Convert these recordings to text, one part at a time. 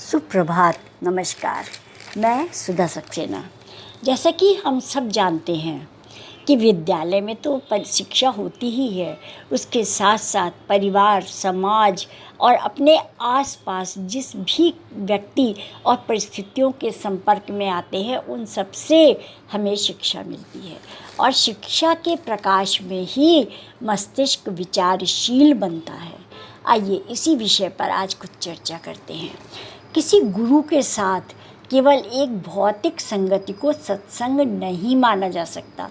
सुप्रभात, नमस्कार। मैं सुधा सक्सेना। जैसा कि हम सब जानते हैं कि विद्यालय में तो शिक्षा होती ही है, उसके साथ साथ परिवार, समाज और अपने आसपास जिस भी व्यक्ति और परिस्थितियों के संपर्क में आते हैं उन सब से हमें शिक्षा मिलती है। और शिक्षा के प्रकाश में ही मस्तिष्क विचारशील बनता है। आइए इसी विषय पर आज कुछ चर्चा करते हैं। किसी गुरु के साथ केवल एक भौतिक संगति को सत्संग नहीं माना जा सकता।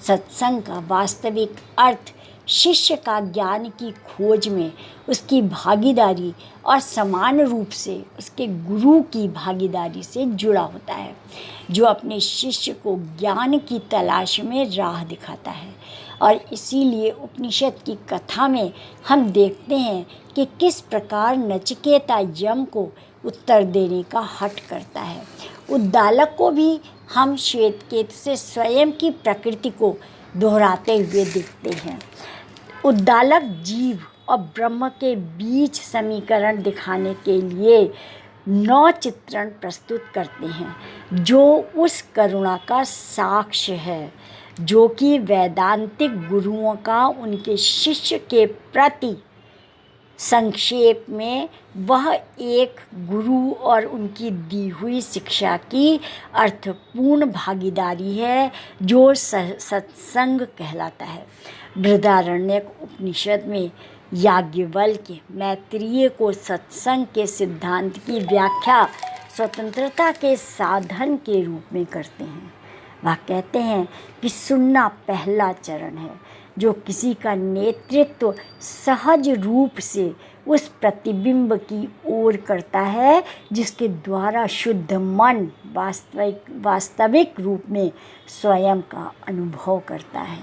सत्संग का वास्तविक अर्थ शिष्य का ज्ञान की खोज में उसकी भागीदारी और समान रूप से उसके गुरु की भागीदारी से जुड़ा होता है, जो अपने शिष्य को ज्ञान की तलाश में राह दिखाता है। और इसीलिए उपनिषद की कथा में हम देखते हैं कि किस प्रकार नचिकेता यम को उत्तर देने का हठ करता है। उद्दालक को भी हम श्वेतकेतु से स्वयं की प्रकृति को दोहराते हुए देखते हैं। उद्दालक जीव और ब्रह्म के बीच समीकरण दिखाने के लिए 9 चित्रण प्रस्तुत करते हैं, जो उस करुणा का साक्ष्य है जो कि वैदांतिक गुरुओं का उनके शिष्य के प्रति संक्षेप में वह एक गुरु और उनकी दी हुई शिक्षा की अर्थपूर्ण भागीदारी है, जो सत्संग कहलाता है। बृहदारण्यक उपनिषद में याज्ञवल्क्य मैत्रेय को सत्संग के सिद्धांत की व्याख्या स्वतंत्रता के साधन के रूप में करते हैं। वह कहते हैं कि सुनना पहला चरण है, जो किसी का नेतृत्व सहज रूप से उस प्रतिबिंब की ओर करता है जिसके द्वारा शुद्ध मन वास्तविक रूप में स्वयं का अनुभव करता है।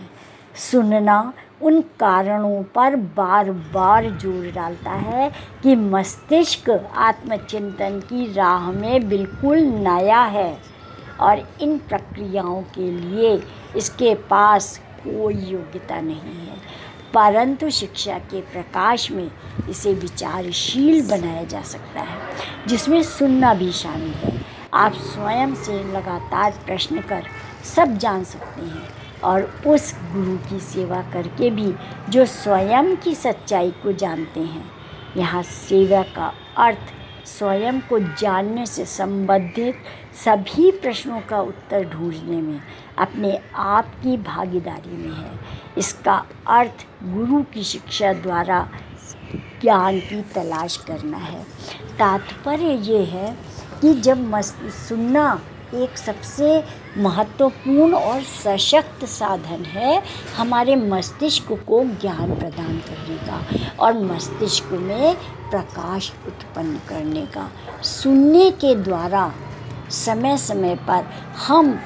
सुनना उन कारणों पर बार बार जोर डालता है कि मस्तिष्क आत्मचिंतन की राह में बिल्कुल नया है और इन प्रक्रियाओं के लिए इसके पास कोई योग्यता नहीं है, परंतु शिक्षा के प्रकाश में इसे विचारशील बनाया जा सकता है, जिसमें सुनना भी शामिल है। आप स्वयं से लगातार प्रश्न कर सब जान सकते हैं और उस गुरु की सेवा करके भी जो स्वयं की सच्चाई को जानते हैं। यहाँ सेवा का अर्थ स्वयं को जानने से संबंधित सभी प्रश्नों का उत्तर ढूंढने में अपने आप की भागीदारी में है। इसका अर्थ गुरु की शिक्षा द्वारा ज्ञान की तलाश करना है। तात्पर्य ये है कि जब सुनना एक सबसे महत्वपूर्ण और सशक्त साधन है हमारे मस्तिष्क को ज्ञान प्रदान करने का और मस्तिष्क में प्रकाश उत्पन्न करने का। सुनने के द्वारा समय समय पर हम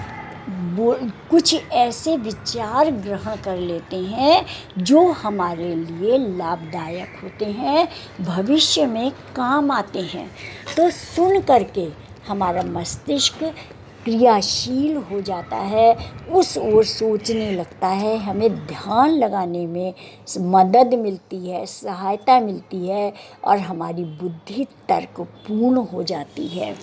कुछ ऐसे विचार ग्रहण कर लेते हैं जो हमारे लिए लाभदायक होते हैं, भविष्य में काम आते हैं। तो सुन करके हमारा मस्तिष्क क्रियाशील हो जाता है, उस ओर सोचने लगता है, हमें ध्यान लगाने में मदद मिलती है, सहायता मिलती है और हमारी बुद्धि तर्कपूर्ण हो जाती है।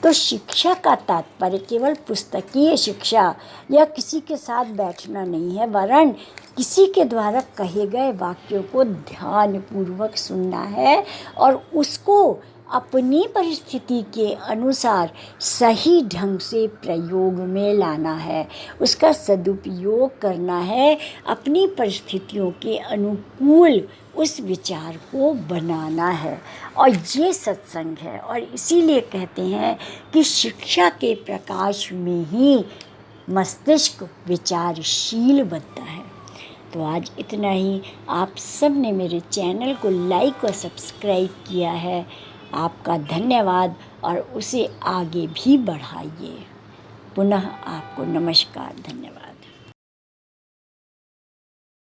तो शिक्षा का तात्पर्य केवल पुस्तकीय शिक्षा या किसी के साथ बैठना नहीं है, वरन किसी के द्वारा कहे गए वाक्यों को ध्यानपूर्वक सुनना है और उसको अपनी परिस्थिति के अनुसार सही ढंग से प्रयोग में लाना है, उसका सदुपयोग करना है, अपनी परिस्थितियों के अनुकूल उस विचार को बनाना है। और ये सत्संग है और इसीलिए कहते हैं कि शिक्षा के प्रकाश में ही मस्तिष्क विचारशील बनता है। तो आज इतना ही। आप सब ने मेरे चैनल को लाइक और सब्सक्राइब किया है, आपका धन्यवाद और उसे आगे भी बढ़ाइए। पुनः आपको नमस्कार, धन्यवाद।